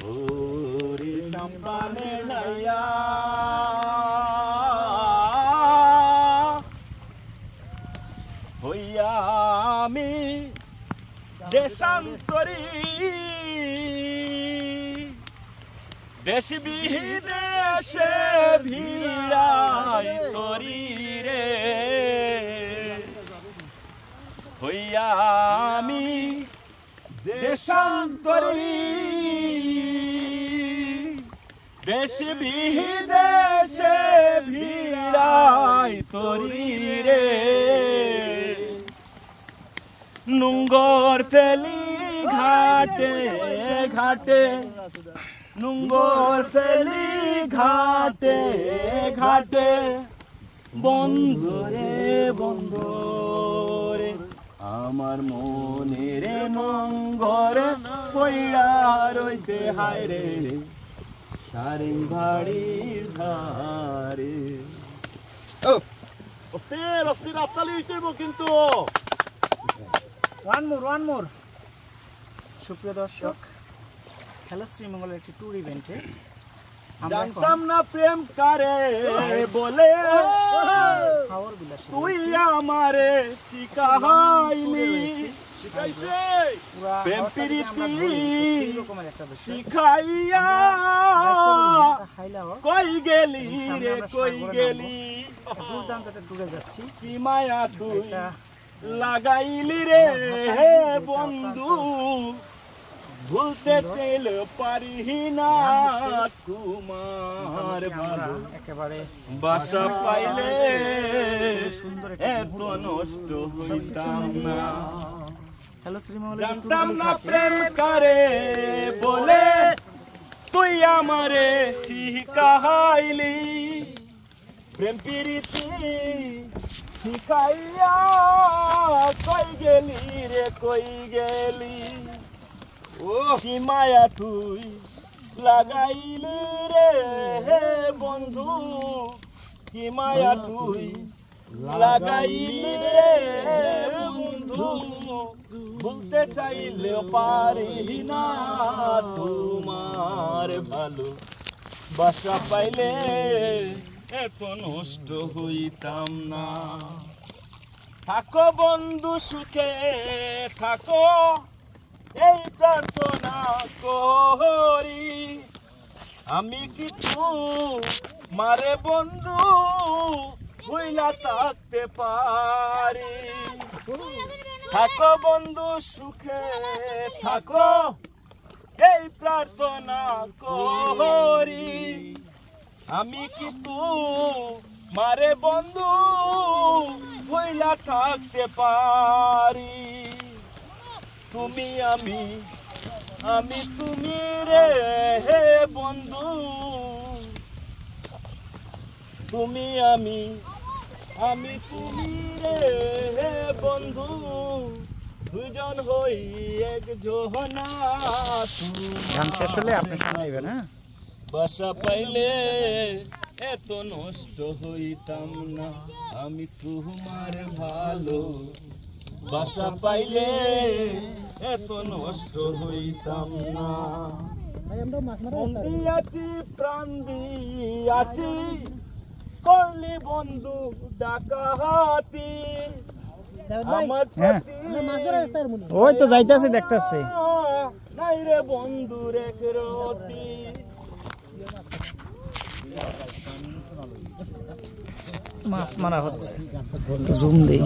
ওরে সম্পানে নাইয়া হইয়া আমি দেশান্তরী দেশ বিদেশে ভিড়াই তরি রে হইয়া আমি দেশান্তরী দেশ বিদেশে ভিড়াই তরি রে নুঙ্গর ফেলি ঘাটে ঘাটে নুঙ্গর ফেলি ঘাটে ঘাটে বন্ধুরে বন্ধুরে আমার মনের নঙ্গরে পইড়া রইছে হায় রে সারিং বাড়ির ধারে। অস্থির অস্থির আত্মালি উঠব কিন্তু ওয়ান মোর সুপ্রিয় দর্শক, হ্যালো শ্রীমঙ্গলের একটি ট্যুর ইভেন্টে জানতাম না প্রেম কারে বলে হাওর বিলাসী তুই আমারে শিখাইলি শিখাইছে প্রেম প্রীতি রকমের একটা বিষয় শিখাইয়া কই গেলি রে কই গেলি দুর্দান্ত একটা ট্যুরে যাচ্ছি। কি মায়া তুই এটা লাগাইলি রে হে বন্ধু ভুলতে চাইল পারি না তোমার ভালো একেবারে বাসা পাইলে সুন্দর এত নষ্ট হইতাম না হ্যালো শ্রীমঙ্গলের জানতাম না প্রেম করে বলে তুই আমারে শিখাইলি প্রেম প্রীতি শিখাইয়া কই গেলি রে কই গেলি ও কি মায়া তুই লাগাইলি রে হে বন্ধু কি মায়া তুই লাগাইলি রে বন্ধু বলতে চাইলে পারি না তোমার ভালো বাসা পাইলে এত নষ্ট হইতাম না। থাকো বন্ধু সুখে থাকো এই প্রার্থনা করি আমি কিছু মারে বন্ধু ভুইলা থাকতে পারি। থাকো বন্ধু সুখে থাকো এই প্রার্থনা করি আমি কিন্তু মারে বন্ধু ভুইলা থাকতে পারি। তুমি আমি তুমি রে হে বন্ধু তুমি আমি তুমি রে হে বন্ধু দুজন হই এক জোহনা গান শেষ হলে আপনি শোনাইবেন। হ্যাঁ, বাসা পাইলে এত নষ্ট হইতাম না আমি তোমার ভালো বাসা পাইলে এত নষ্ট হইতাম না। মন দিয়াছি প্রাণ দিয়াছি করলি বন্ধু ডাকাহাতি আমার ওই তো যাইতাছে দেখতাছে নাই রে বন্ধু রে রতি মাছ মারা হচ্ছে, জুম দেই।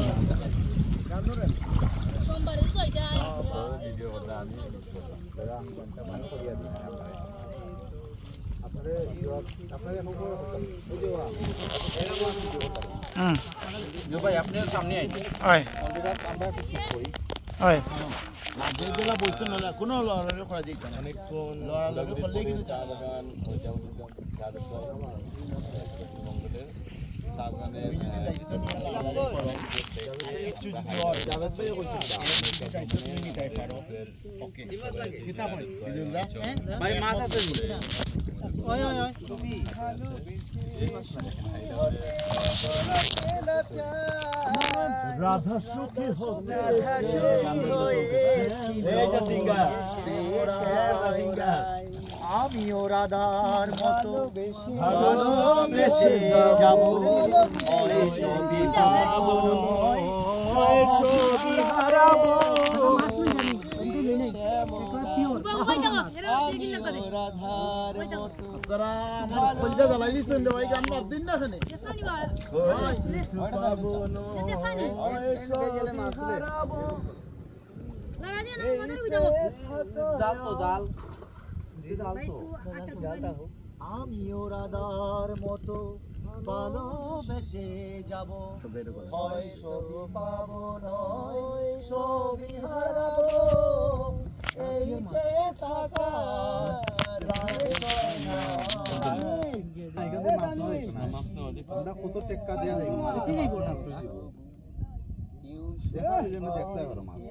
ভাই আপনি সামনে যেগুলা বলছেন কোনো লড়াই করা যায় না, অনেকক্ষণ লড়াই করলে কিন্তু চা বাগান ভাই মাছ আছে রাধা সুখী হতে আমিও রাধার মতো ভালোবেসে যাব তারা আমার কলজা জ্বালাই দিচ্ছেন রে ভাই গান বাদ দিন না এখানে আমিও রাধার মতো ভালোবেসে যাব হয় সবই পাবো নয় সবই হারাবো এই যে টাকা আমরা কত টেক্কা দেয়া যাই দেখতে পারো মাছ